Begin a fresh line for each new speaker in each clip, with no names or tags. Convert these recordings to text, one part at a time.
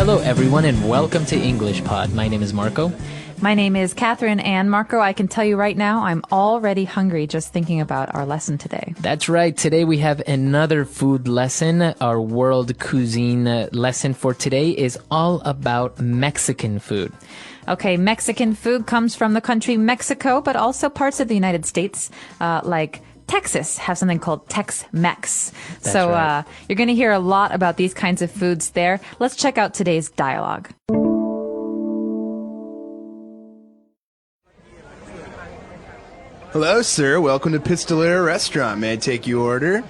Hello everyone and welcome to English Pod. My name is Marco.
My name is Catherine, and Marco, I can tell you right now, I'm already hungry just thinking about our lesson today.
That's right. Today we have another food lesson. Our world cuisine lesson for today is all about Mexican food.
Okay, Mexican food comes from the country Mexico, but also parts of the United States, like Texas have something called Tex-Mex. So
right.
You're going to hear a lot about these kinds of foods there. Let's check out today's dialogue.
Hello, sir. Welcome to Pistolera Restaurant. May I take your order?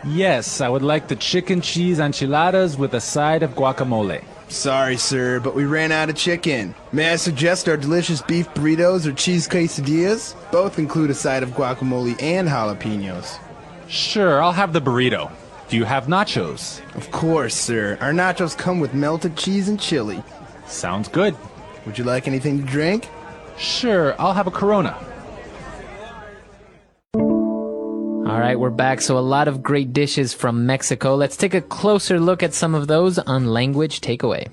Yes, I would like the chicken cheese enchiladas with a side of guacamole.
Sorry, sir, but we ran out of chicken. May I suggest our delicious beef burritos or cheese quesadillas? Both include a side of guacamole and jalapenos.
Sure, I'll have the burrito. Do you have nachos?
Of course, sir. Our nachos come with melted cheese and chili.
Sounds good.
Would you like anything to drink?
Sure, I'll have a Corona.
All right, we're back. So a lot of great dishes from Mexico. Let's take a closer look at some of those on Language Takeaway.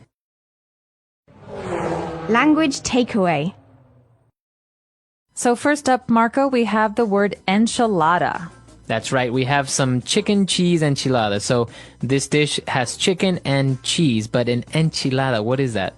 Language takeaway.
So first up, Marco, we have the word enchilada.
That's right. We have some chicken cheese enchilada. So this dish has chicken and cheese, but an enchilada, what is that?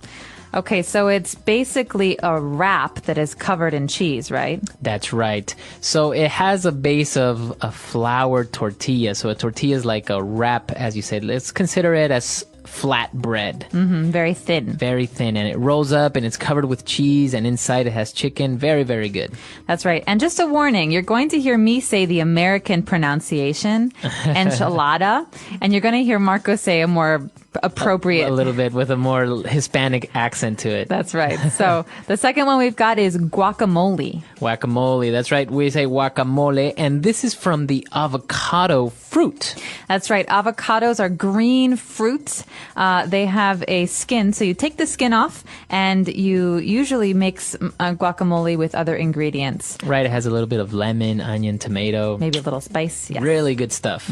Okay, so it's basically a wrap that is covered in cheese, right?
That's right. So it has a base of a flour tortilla. So a tortilla is like a wrap, as you said. Let's consider it as flat bread.
Very thin.
Very thin. And it rolls up and it's covered with cheese and inside it has chicken. Very, very good.
That's right. And just a warning, you're going to hear me say the American pronunciation, enchilada, and you're going to hear Marco say a more appropriate.
A little bit with a more Hispanic accent to it.
That's right. So the second one we've got is guacamole.
Guacamole. That's right. We say guacamole. And this is from the avocado fruit.
That's right. Avocados are green fruits. They have a skin. So you take the skin off and you usually mix guacamole with other ingredients.
Right. It has a little bit of lemon, onion, tomato.
Maybe a little spice. Yes.
Really good stuff.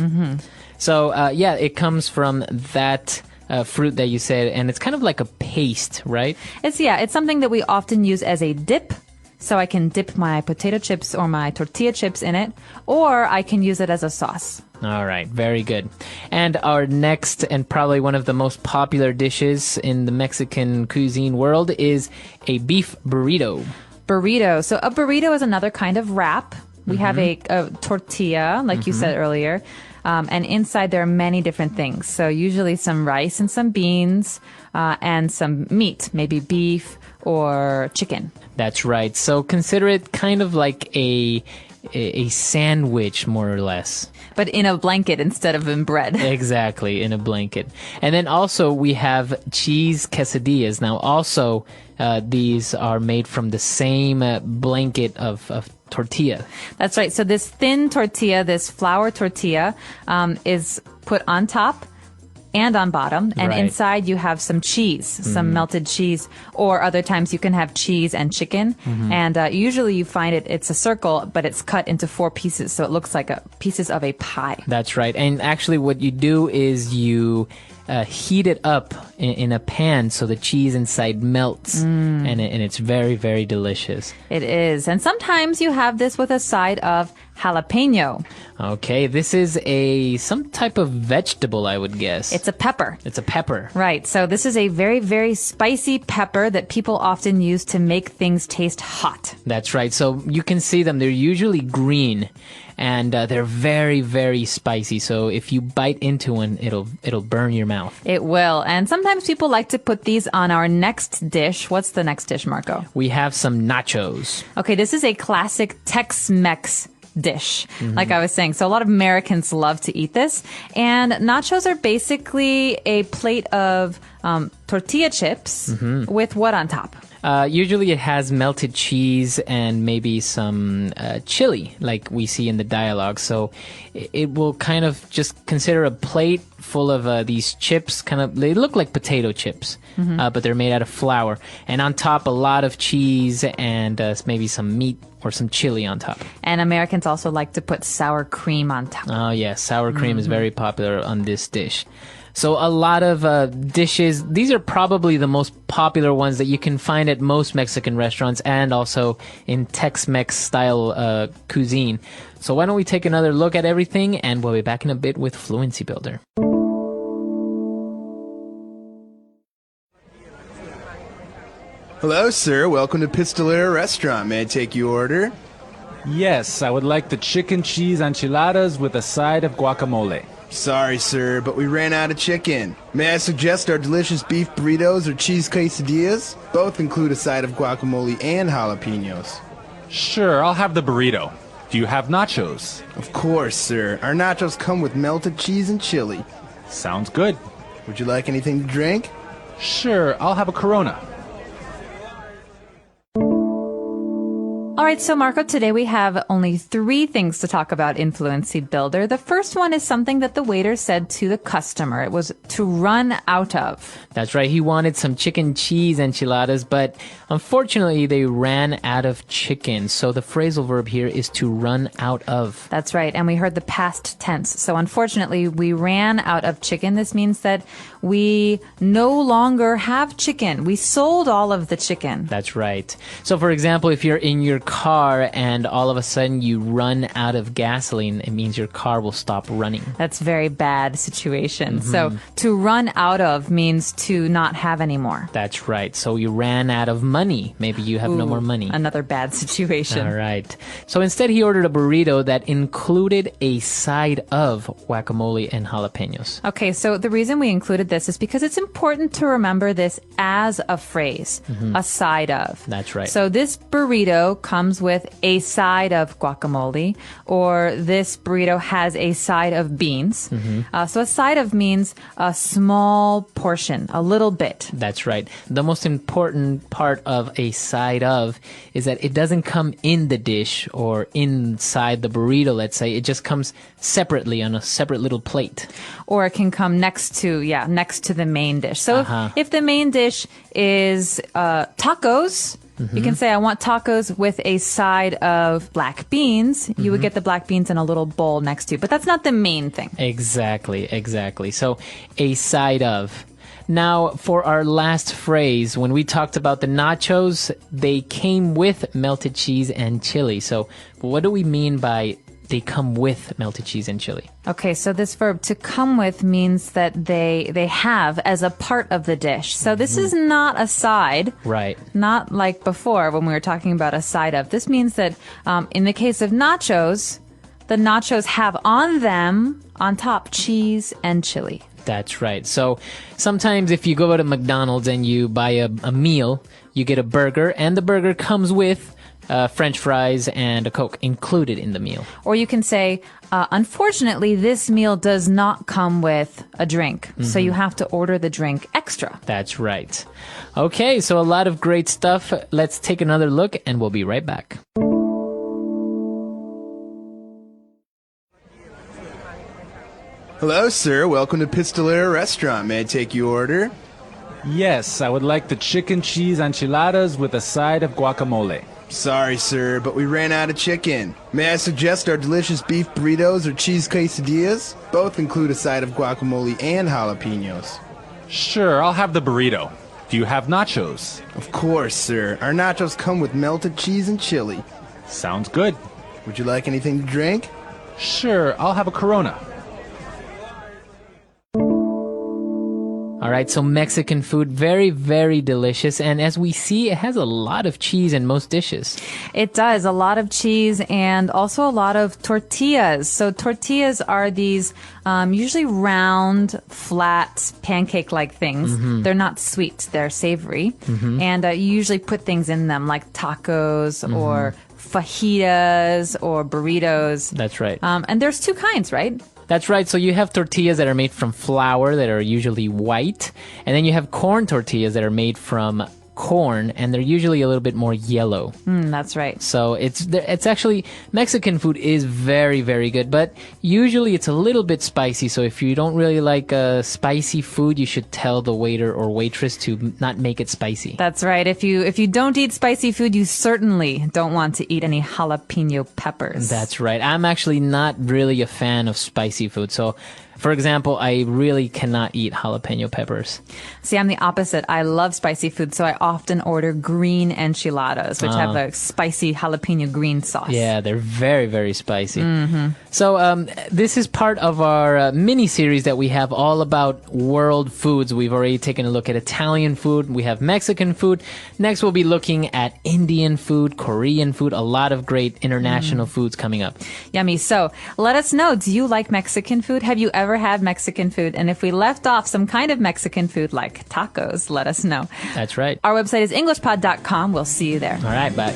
So, yeah, it comes from that fruit that you said, and it's kind of like a paste, right?
It's something that we often use as a dip. So I can dip my potato chips or my tortilla chips in it, or I can use it as a sauce.
All right, very good. And our next and probably one of the most popular dishes in the Mexican cuisine world is a beef burrito.
Burrito. So a burrito is another kind of wrap. We have a tortilla, like you said earlier. And inside there are many different things. So usually some rice and some beans and some meat, maybe beef or chicken.
That's right. So consider it kind of like a sandwich, more or less.
But in a blanket instead of in bread.
Exactly, in a blanket. And then also we have cheese quesadillas. Now also these are made from the same blanket of tortilla.
That's right. So this thin tortilla, this flour tortilla, is put on top and on bottom, and inside you have some cheese, some melted cheese, or other times you can have cheese and chicken, and usually you find it's a circle, but it's cut into 4 pieces, so it looks like pieces of a pie.
That's right. And actually what you do is you heat it up in a pan so the cheese inside melts, and it's very, very delicious.
It is. And sometimes you have this with a side of jalapeno.
Okay, this is some type of vegetable, I would guess.
It's a pepper.
It's a pepper.
Right. So this is a very, very spicy pepper that people often use to make things taste hot.
That's right. So you can see them. They're usually green. And they're very, very spicy. So if you bite into one, it'll burn your mouth.
It will. And sometimes people like to put these on our next dish. What's the next dish, Marco?
We have some nachos.
Okay, this is a classic Tex-Mex dish, like I was saying. So a lot of Americans love to eat this. And nachos are basically a plate of tortilla chips with what on top?
Usually it has melted cheese and maybe some chili, like we see in the dialogue. So it will kind of just consider a plate full of these chips. They look like potato chips, but they're made out of flour. And on top, a lot of cheese and maybe some meat or some chili on top.
And Americans also like to put sour cream on top.
Oh, yes. Sour cream is very popular on this dish. So a lot of dishes, these are probably the most popular ones that you can find at most Mexican restaurants and also in Tex-Mex style cuisine. So why don't we take another look at everything, and we'll be back in a bit with Fluency Builder.
Hello, sir. Welcome to Pistolera Restaurant. May I take your order?
Yes, I would like the chicken cheese enchiladas with a side of guacamole.
Sorry, sir, but we ran out of chicken. May I suggest our delicious beef burritos or cheese quesadillas? Both include a side of guacamole and jalapenos.
Sure, I'll have the burrito. Do you have nachos?
Of course, sir. Our nachos come with melted cheese and chili.
Sounds good.
Would you like anything to drink?
Sure, I'll have a Corona.
All right, so Marco, today we have only 3 things to talk about in Fluency Builder. The first one is something that the waiter said to the customer. It was to run out of.
That's right. He wanted some chicken cheese enchiladas, but unfortunately they ran out of chicken. So the phrasal verb here is to run out of.
That's right. And we heard the past tense. So unfortunately, we ran out of chicken. This means that we no longer have chicken. We sold all of the chicken.
That's right. So for example, if you're in your car and all of a sudden you run out of gasoline, it means your car will stop running.
That's a very bad situation. So to run out of means to not have any more.
That's right. So you ran out of money. Maybe you have no more money.
Another bad situation.
All right. So instead he ordered a burrito that included a side of guacamole and jalapenos.
Okay, so the reason we included this is because it's important to remember this as a phrase, a side of.
That's right.
So this burrito comes with a side of guacamole, or this burrito has a side of beans. So a side of means a small portion, a little bit.
That's right. The most important part of a side of is that it doesn't come in the dish or inside the burrito, let's say. It just comes separately on a separate little plate.
Or it can come next to the main dish. So if the main dish is tacos, you can say, I want tacos with a side of black beans. You would get the black beans in a little bowl next to you. But that's not the main thing.
Exactly. So a side of. Now, for our last phrase, when we talked about the nachos, they came with melted cheese and chili. So what do we mean by they come with melted cheese and chili?
Okay, so this verb to come with means that they have as a part of the dish. So this is not a side.
Right.
Not like before when we were talking about a side of. This means that in the case of nachos, the nachos have on them, on top, cheese and chili.
That's right. So sometimes if you go to McDonald's and you buy a meal, you get a burger, and the burger comes with French fries and a Coke included in the meal.
Or you can say, unfortunately, this meal does not come with a drink, so you have to order the drink extra.
That's right. Okay, so a lot of great stuff. Let's take another look, and we'll be right back.
Hello, sir. Welcome to Pistolera Restaurant. May I take your order?
Yes, I would like the chicken cheese enchiladas with a side of guacamole.
Sorry, sir, but we ran out of chicken. May I suggest our delicious beef burritos or cheese quesadillas? Both include a side of guacamole and jalapenos.
Sure, I'll have the burrito. Do you have nachos?
Of course, sir. Our nachos come with melted cheese and chili.
Sounds good.
Would you like anything to drink?
Sure, I'll have a Corona.
All right, so Mexican food, very, very delicious. And as we see, it has a lot of cheese in most dishes.
It does. A lot of cheese and also a lot of tortillas. So tortillas are these usually round, flat, pancake-like things. They're not sweet. They're savory. And you usually put things in them like tacos or fajitas or burritos.
That's right.
And there's 2 kinds, right?
That's right. So you have tortillas that are made from flour that are usually white. And then you have corn tortillas that are made from corn, and they're usually a little bit more yellow.
That's right.
So it's actually, Mexican food is very, very good, but usually it's a little bit spicy. So if you don't really like spicy food, you should tell the waiter or waitress to not make it spicy.
That's right. If you don't eat spicy food, you certainly don't want to eat any jalapeno peppers.
That's right. I'm actually not really a fan of spicy food. So For example, I really cannot eat jalapeno peppers.
See, I'm the opposite. I love spicy food, so I often order green enchiladas, which have a spicy jalapeno green sauce.
Yeah, they're very, very spicy. So this is part of our mini-series that we have all about world foods. We've already taken a look at Italian food. We have Mexican food. Next, we'll be looking at Indian food, Korean food, a lot of great international foods coming up.
Yummy. So let us know, do you like Mexican food? Have you ever had Mexican food? And if we left off some kind of Mexican food like tacos, let us know.
That's right.
Our website is englishpod.com. We'll see you there.
All right, bye.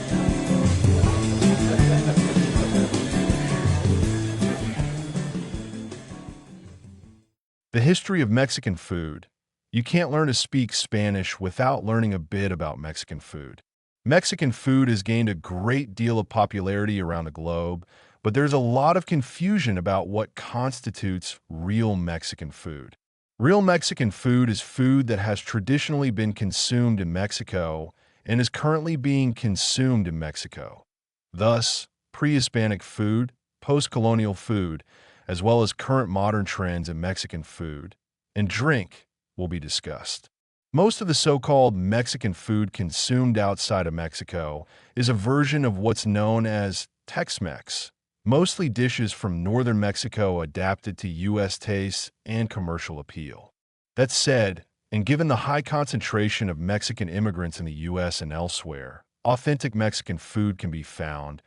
The history of Mexican food. You can't learn to speak Spanish without learning a bit about Mexican food. Mexican food has gained a great deal of popularity around the globe, but there's a lot of confusion about what constitutes real Mexican food. Real Mexican food is food that has traditionally been consumed in Mexico and is currently being consumed in Mexico. Thus, pre-Hispanic food, post-colonial food, as well as current modern trends in Mexican food and drink will be discussed. Most of the so-called Mexican food consumed outside of Mexico is a version of what's known as Tex-Mex, mostly dishes from northern Mexico adapted to U.S. tastes and commercial appeal. That said, and given the high concentration of Mexican immigrants in the U.S. and elsewhere, authentic Mexican food can be found,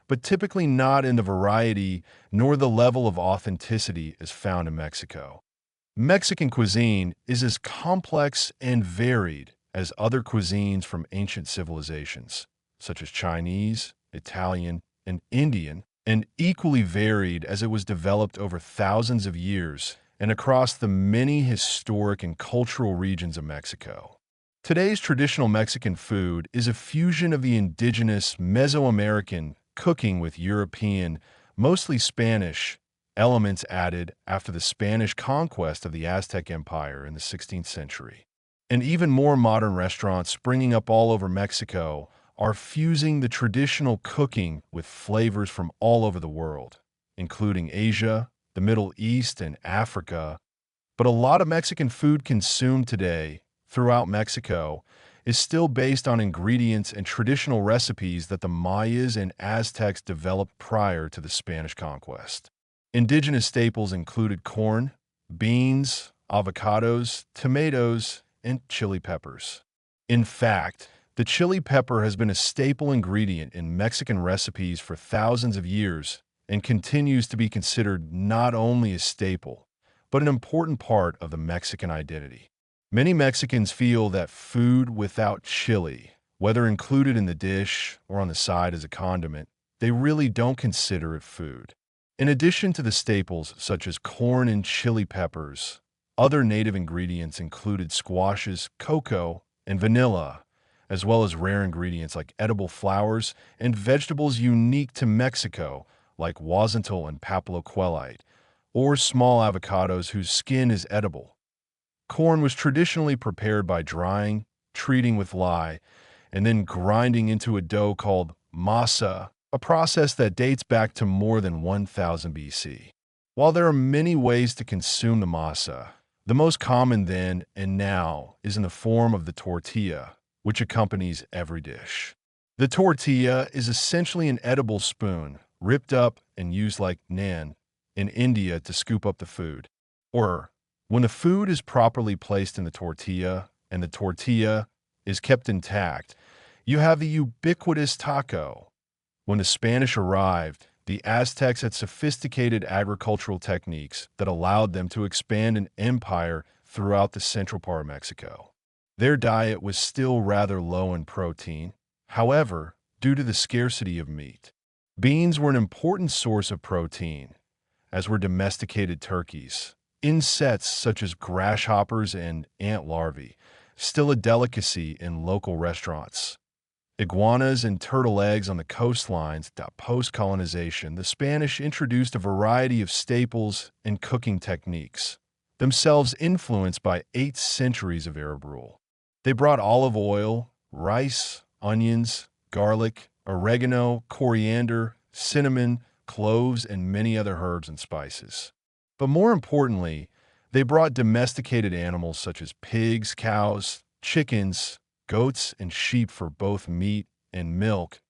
but typically not in the variety nor the level of authenticity as found in Mexico. Mexican cuisine is as complex and varied as other cuisines from ancient civilizations, such as Chinese, Italian, and Indian, and equally varied as it was developed over thousands of years and across the many historic and cultural regions of Mexico. Today's traditional Mexican food is a fusion of the indigenous Mesoamerican cooking with European, mostly Spanish, elements added after the Spanish conquest of the Aztec Empire in the 16th century. And even more modern restaurants springing up all over Mexico are fusing the traditional cooking with flavors from all over the world, including Asia, the Middle East, and Africa. But a lot of Mexican food consumed today throughout Mexico is still based on ingredients and traditional recipes that the Mayas and Aztecs developed prior to the Spanish conquest. Indigenous staples included corn, beans, avocados, tomatoes, and chili peppers. In fact, the chili pepper has been a staple ingredient in Mexican recipes for thousands of years and continues to be considered not only a staple, but an important part of the Mexican identity. Many Mexicans feel that food without chili, whether included in the dish or on the side as a condiment, they really don't consider it food. In addition to the staples such as corn and chili peppers, other native ingredients included squashes, cocoa, and vanilla, as well as rare ingredients like edible flowers and vegetables unique to Mexico, like huazental and papaloquelite, or small avocados whose skin is edible. Corn was traditionally prepared by drying, treating with lye, and then grinding into a dough called masa, a process that dates back to more than 1000 BC. While there are many ways to consume the masa, the most common then and now is in the form of the tortilla, which accompanies every dish. The tortilla is essentially an edible spoon, ripped up and used like naan in India to scoop up the food. Or, when the food is properly placed in the tortilla and the tortilla is kept intact, you have the ubiquitous taco. When the Spanish arrived, the Aztecs had sophisticated agricultural techniques that allowed them to expand an empire throughout the central part of Mexico. Their diet was still rather low in protein, however, due to the scarcity of meat. Beans were an important source of protein, as were domesticated turkeys. Insects such as grasshoppers and ant larvae, still a delicacy in local restaurants. Iguanas and turtle eggs on the coastlines. Post-colonization, the Spanish introduced a variety of staples and cooking techniques, themselves influenced by 8 centuries of Arab rule. They brought olive oil, rice, onions, garlic, oregano, coriander, cinnamon, cloves, and many other herbs and spices. But more importantly, they brought domesticated animals such as pigs, cows, chickens, goats, and sheep for both meat and milk,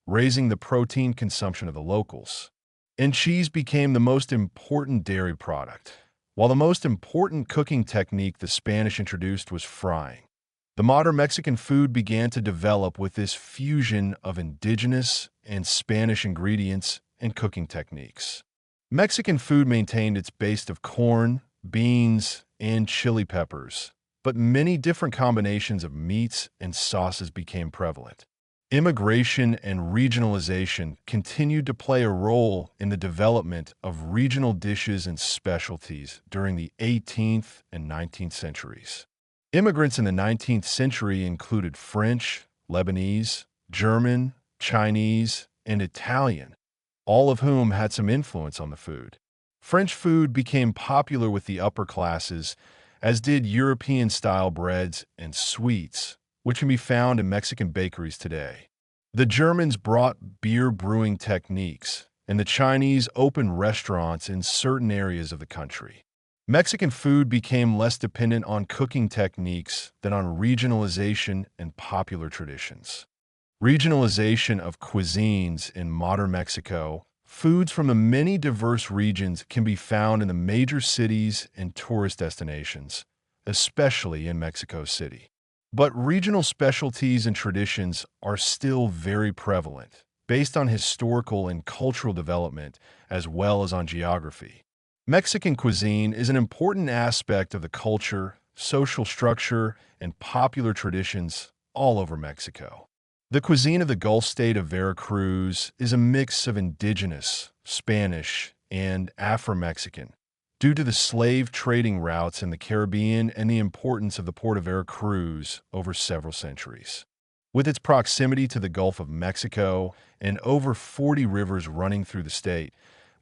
raising the protein consumption of the locals. And cheese became the most important dairy product, while the most important cooking technique the Spanish introduced was frying. The modern Mexican food began to develop with this fusion of indigenous and Spanish ingredients and cooking techniques. Mexican food maintained its base of corn, beans, and chili peppers, but many different combinations of meats and sauces became prevalent. Immigration and regionalization continued to play a role in the development of regional dishes and specialties during the 18th and 19th centuries. Immigrants in the 19th century included French, Lebanese, German, Chinese, and Italian, all of whom had some influence on the food. French food became popular with the upper classes, as did European-style breads and sweets, which can be found in Mexican bakeries today. The Germans brought beer brewing techniques, and the Chinese opened restaurants in certain areas of the country. Mexican food became less dependent on cooking techniques than on regionalization and popular traditions. Regionalization of cuisines in modern Mexico, foods from the many diverse regions can be found in the major cities and tourist destinations, especially in Mexico City. But regional specialties and traditions are still very prevalent, based on historical and cultural development as well as on geography. Mexican cuisine is an important aspect of the culture, social structure, and popular traditions all over Mexico. The cuisine of the Gulf state of Veracruz is a mix of indigenous, Spanish, and Afro-Mexican, due to the slave trading routes in the Caribbean and the importance of the port of Veracruz over several centuries. With its proximity to the Gulf of Mexico and over 40 rivers running through the state,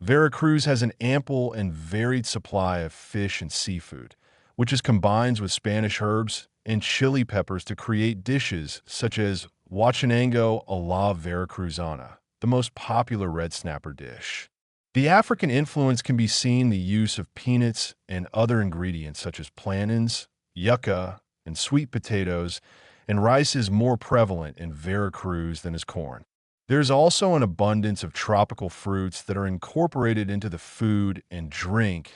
Veracruz has an ample and varied supply of fish and seafood, which is combined with Spanish herbs and chili peppers to create dishes such as Huachinango a la Veracruzana, the most popular red snapper dish. The African influence can be seen in the use of peanuts and other ingredients such as plantains, yucca, and sweet potatoes, and rice is more prevalent in Veracruz than is corn. There's also an abundance of tropical fruits that are incorporated into the food and drink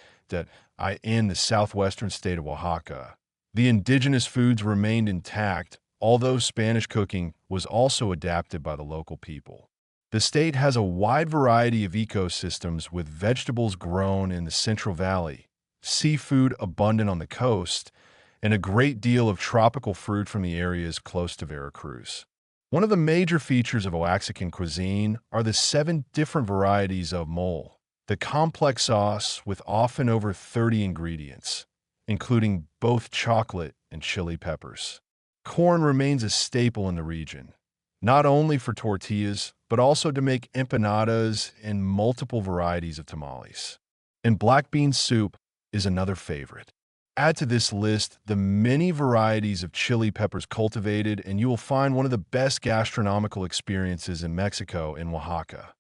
in the southwestern state of Oaxaca. The indigenous foods remained intact, although Spanish cooking was also adapted by the local people. The state has a wide variety of ecosystems with vegetables grown in the Central Valley, seafood abundant on the coast, and a great deal of tropical fruit from the areas close to Veracruz. One of the major features of Oaxacan cuisine are the 7 different varieties of mole, the complex sauce with often over 30 ingredients, including both chocolate and chili peppers. Corn remains a staple in the region, not only for tortillas, but also to make empanadas and multiple varieties of tamales. And black bean soup is another favorite. Add to this list the many varieties of chili peppers cultivated, and you will find one of the best gastronomical experiences in Mexico in Oaxaca.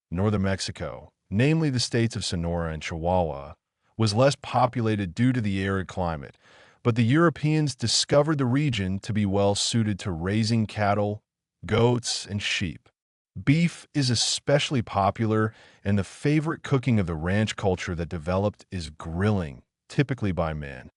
Northern Mexico, namely the states of Sonora and Chihuahua, was less populated due to the arid climate, but the Europeans discovered the region to be well suited to raising cattle, goats, and sheep. Beef is especially popular, and the favorite cooking of the ranch culture that developed is grilling, typically by men.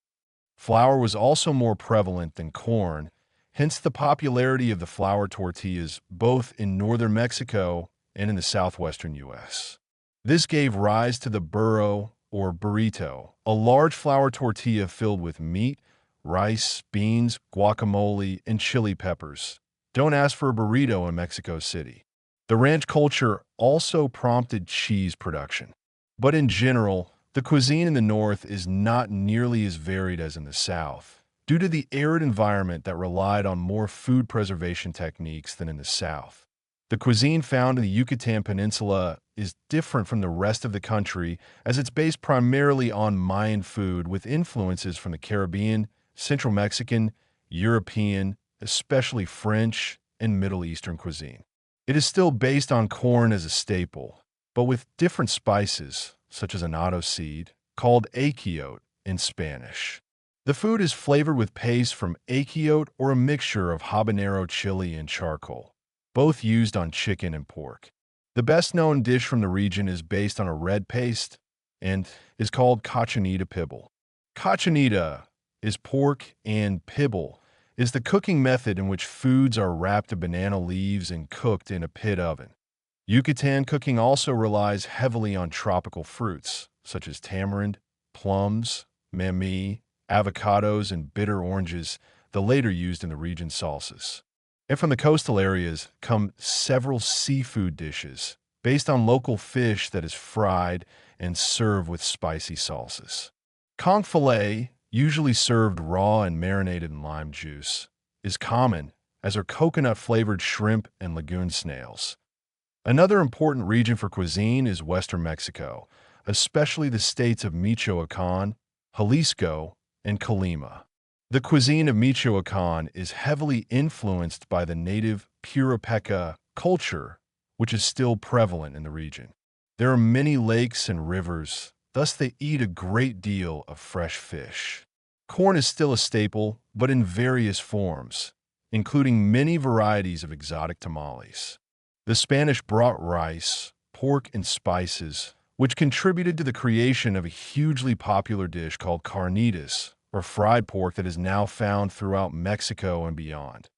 Flour was also more prevalent than corn, hence the popularity of the flour tortillas both in northern Mexico and in the southwestern U.S. This gave rise to the burro or burrito, a large flour tortilla filled with meat, rice, beans, guacamole, and chili peppers. Don't ask for a burrito in Mexico City. The ranch culture also prompted cheese production. But in general, the cuisine in the north is not nearly as varied as in the south, due to the arid environment that relied on more food preservation techniques than in the south. The cuisine found in the Yucatan Peninsula is different from the rest of the country as it's based primarily on Mayan food with influences from the Caribbean, Central Mexican, European, especially French, and Middle Eastern cuisine. It is still based on corn as a staple, but with different spices, such as annatto seed, called achiote in Spanish. The food is flavored with paste from achiote or a mixture of habanero chili and charcoal, both used on chicken and pork. The best-known dish from the region is based on a red paste and is called cochinita pibil. Cochinita is pork and pibil is the cooking method in which foods are wrapped in banana leaves and cooked in a pit oven. Yucatan cooking also relies heavily on tropical fruits, such as tamarind, plums, mamey, avocados, and bitter oranges, the later used in the region's salsas. And from the coastal areas come several seafood dishes based on local fish that is fried and served with spicy salsas. Conch fillet, usually served raw and marinated in lime juice, is common, as are coconut-flavored shrimp and lagoon snails. Another important region for cuisine is Western Mexico, especially the states of Michoacán, Jalisco, and Colima. The cuisine of Michoacán is heavily influenced by the native Purépecha culture, which is still prevalent in the region. There are many lakes and rivers, thus they eat a great deal of fresh fish. Corn is still a staple, but in various forms, including many varieties of exotic tamales. The Spanish brought rice, pork, and spices, which contributed to the creation of a hugely popular dish called carnitas, or fried pork that is now found throughout Mexico and beyond.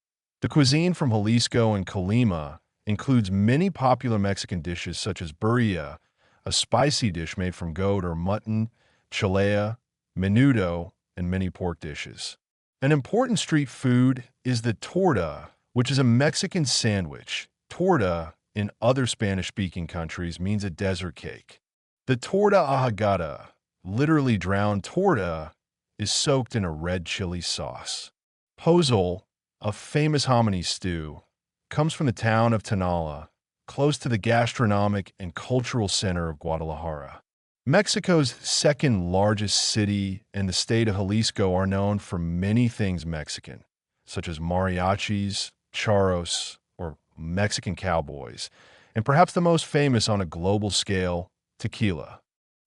The cuisine from Jalisco and Colima includes many popular Mexican dishes such as birria, a spicy dish made from goat or mutton, chilea, menudo, and many pork dishes. An important street food is the torta, which is a Mexican sandwich. Torta, in other Spanish-speaking countries, means a desert cake. The torta ahogada, literally drowned torta, is soaked in a red chili sauce. Pozole, a famous hominy stew, comes from the town of Tonala, close to the gastronomic and cultural center of Guadalajara. Mexico's second largest city and the state of Jalisco are known for many things Mexican, such as mariachis, charros, or Mexican cowboys, and perhaps the most famous on a global scale, tequila.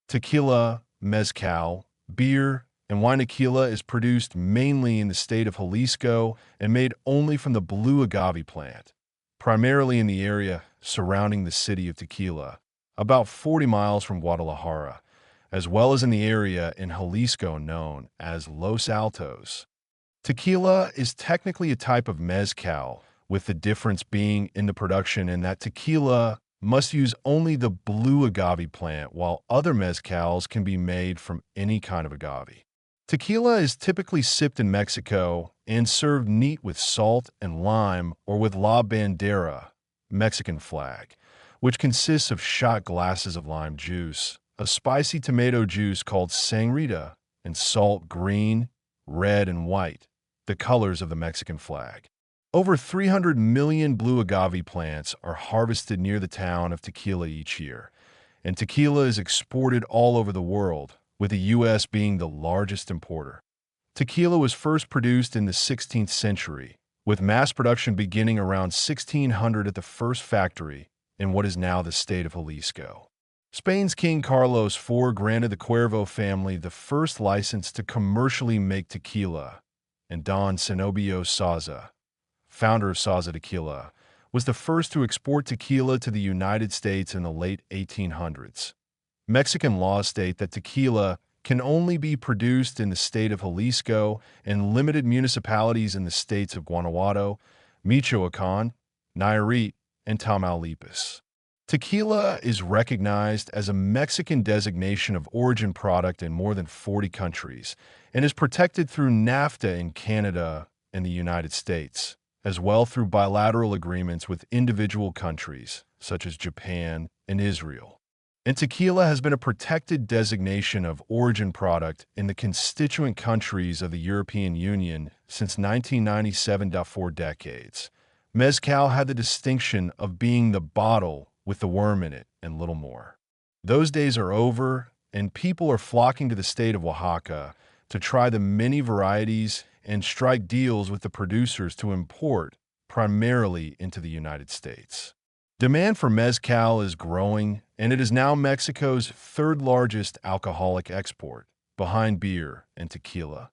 Tequila, mezcal, beer, and wine tequila is produced mainly in the state of Jalisco and made only from the blue agave plant, primarily in the area surrounding the city of Tequila, about 40 miles from Guadalajara, as well as in the area in Jalisco known as Los Altos. Tequila is technically a type of mezcal, with the difference being in the production in that tequila must use only the blue agave plant, while other mezcals can be made from any kind of agave. Tequila is typically sipped in Mexico and served neat with salt and lime or with la bandera, Mexican flag, which consists of shot glasses of lime juice, a spicy tomato juice called sangrita, and salt green, red, and white, the colors of the Mexican flag. Over 300 million blue agave plants are harvested near the town of Tequila each year, and tequila is exported all over the world, with the U.S. being the largest importer. Tequila was first produced in the 16th century, with mass production beginning around 1600 at the first factory in what is now the state of Jalisco. Spain's King Carlos IV granted the Cuervo family the first license to commercially make tequila, and Don Zenobio Sauza, founder of Sauza Tequila, was the first to export tequila to the United States in the late 1800s. Mexican laws state that tequila can only be produced in the state of Jalisco and limited municipalities in the states of Guanajuato, Michoacán, Nayarit, and Tamaulipas. Tequila is recognized as a Mexican designation of origin product in more than 40 countries and is protected through NAFTA in Canada and the United States, as well through bilateral agreements with individual countries, such as Japan and Israel. And tequila has been a protected designation of origin product in the constituent countries of the European Union since 1997 for decades. Mezcal had the distinction of being the bottle with the worm in it and little more. Those days are over, and people are flocking to the state of Oaxaca to try the many varieties and strike deals with the producers to import primarily into the United States. Demand for mezcal is growing, and it is now Mexico's third largest alcoholic export, behind beer and tequila.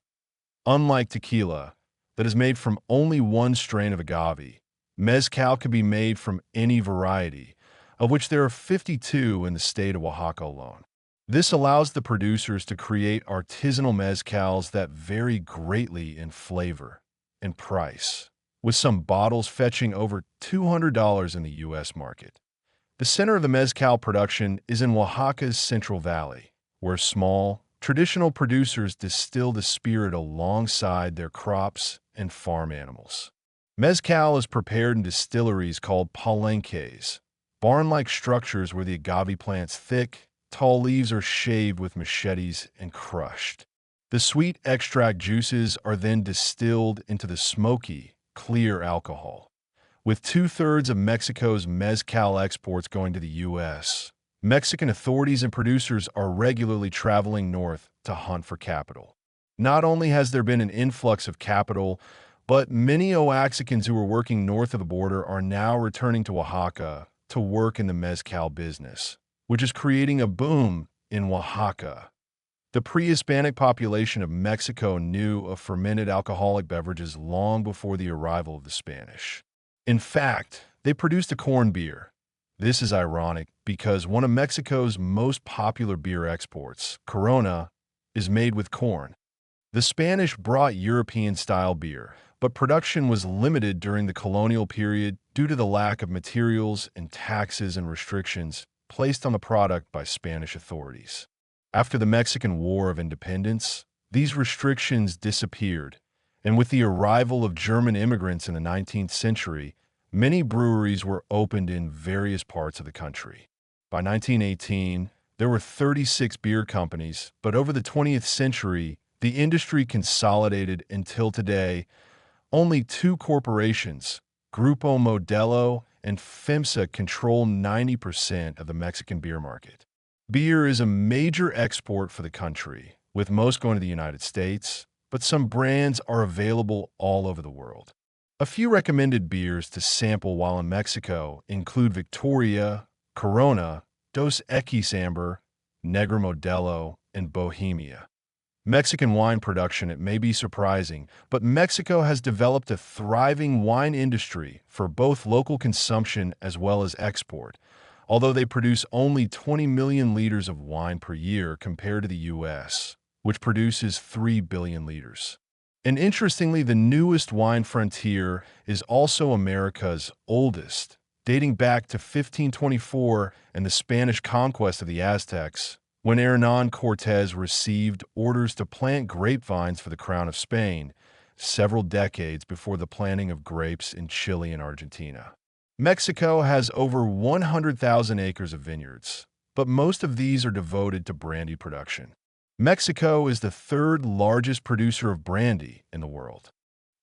Unlike tequila, that is made from only one strain of agave, mezcal can be made from any variety, of which there are 52 in the state of Oaxaca alone. This allows the producers to create artisanal mezcals that vary greatly in flavor and price, with some bottles fetching over $200 in the U.S. market. The center of the mezcal production is in Oaxaca's Central Valley, where small, traditional producers distill the spirit alongside their crops and farm animals. Mezcal is prepared in distilleries called palenques, barn-like structures where the agave plant's thick, tall leaves are shaved with machetes and crushed. The sweet extract juices are then distilled into the smoky, clear alcohol. With 2/3 of Mexico's mezcal exports going to the U.S., Mexican authorities and producers are regularly traveling north to hunt for capital. Not only has there been an influx of capital, but many Oaxacans who are working north of the border are now returning to Oaxaca to work in the mezcal business, which is creating a boom in Oaxaca. The pre-Hispanic population of Mexico knew of fermented alcoholic beverages long before the arrival of the Spanish. In fact, they produced a corn beer. This is ironic because one of Mexico's most popular beer exports, Corona, is made with corn. The Spanish brought European-style beer, but production was limited during the colonial period due to the lack of materials and taxes and restrictions placed on the product by Spanish authorities. After the Mexican War of Independence, these restrictions disappeared, and with the arrival of German immigrants in the 19th century, many breweries were opened in various parts of the country. By 1918, there were 36 beer companies, but over the 20th century, the industry consolidated until today. Only two corporations, Grupo Modelo and FEMSA, control 90% of the Mexican beer market. Beer is a major export for the country, with most going to the United States, but some brands are available all over the world. A few recommended beers to sample while in Mexico include Victoria, Corona, Dos Equis Amber, Negra Modelo, and Bohemia. Mexican wine production, it may be surprising, but Mexico has developed a thriving wine industry for both local consumption as well as export, although they produce only 20 million liters of wine per year compared to the U.S., which produces 3 billion liters. And interestingly, the newest wine frontier is also America's oldest, dating back to 1524 and the Spanish conquest of the Aztecs, when Hernán Cortés received orders to plant grapevines for the crown of Spain, several decades before the planting of grapes in Chile and Argentina. Mexico has over 100,000 acres of vineyards, but most of these are devoted to brandy production. Mexico is the third largest producer of brandy in the world.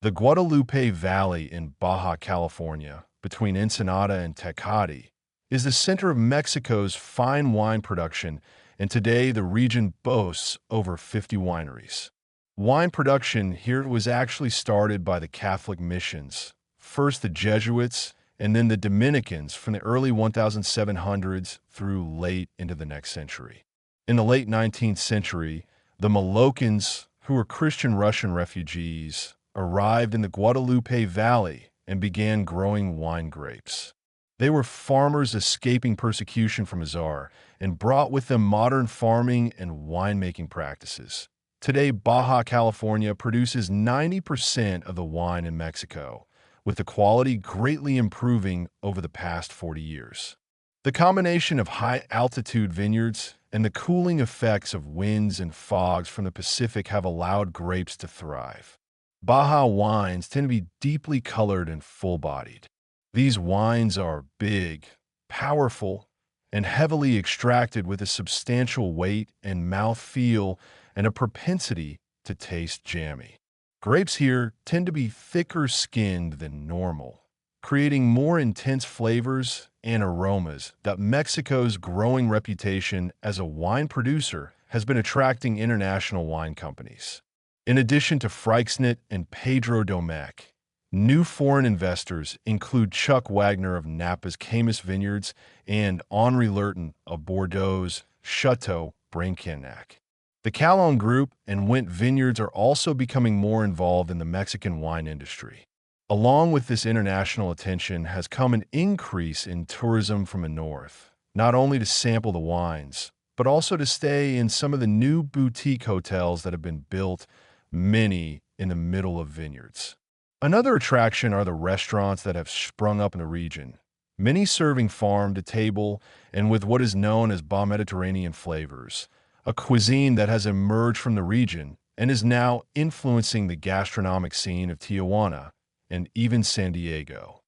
The Guadalupe Valley in Baja California, between Ensenada and Tecate, is the center of Mexico's fine wine production, and today the region boasts over 50 wineries. Wine production here was actually started by the Catholic missions, first the Jesuits and then the Dominicans from the early 1700s through late into the next century. In the late 19th century, the Moluccans, who were Christian Russian refugees, arrived in the Guadalupe Valley and began growing wine grapes. They were farmers escaping persecution from a czar and brought with them modern farming and winemaking practices. Today, Baja California produces 90% of the wine in Mexico, with the quality greatly improving over the past 40 years. The combination of high-altitude vineyards and the cooling effects of winds and fogs from the Pacific have allowed grapes to thrive. Baja wines tend to be deeply colored and full-bodied. These wines are big, powerful, and heavily extracted with a substantial weight and mouthfeel and a propensity to taste jammy. Grapes here tend to be thicker skinned than normal, creating more intense flavors and aromas that Mexico's growing reputation as a wine producer has been attracting international wine companies. In addition to Freixenet and Pedro Domecq, New foreign investors include Chuck Wagner of Napa's Camus Vineyards and Henri Lurton of Bordeaux's Chateau Brancanac. The Calon Group and Wint Vineyards are also becoming more involved in the Mexican wine industry. Along with this international attention has come an increase in tourism from the north, not only to sample the wines, but also to stay in some of the new boutique hotels that have been built, many in the middle of vineyards. Another attraction are the restaurants that have sprung up in the region, many serving farm to table and with what is known as Bas Mediterranean flavors, a cuisine that has emerged from the region and is now influencing the gastronomic scene of Tijuana and even San Diego.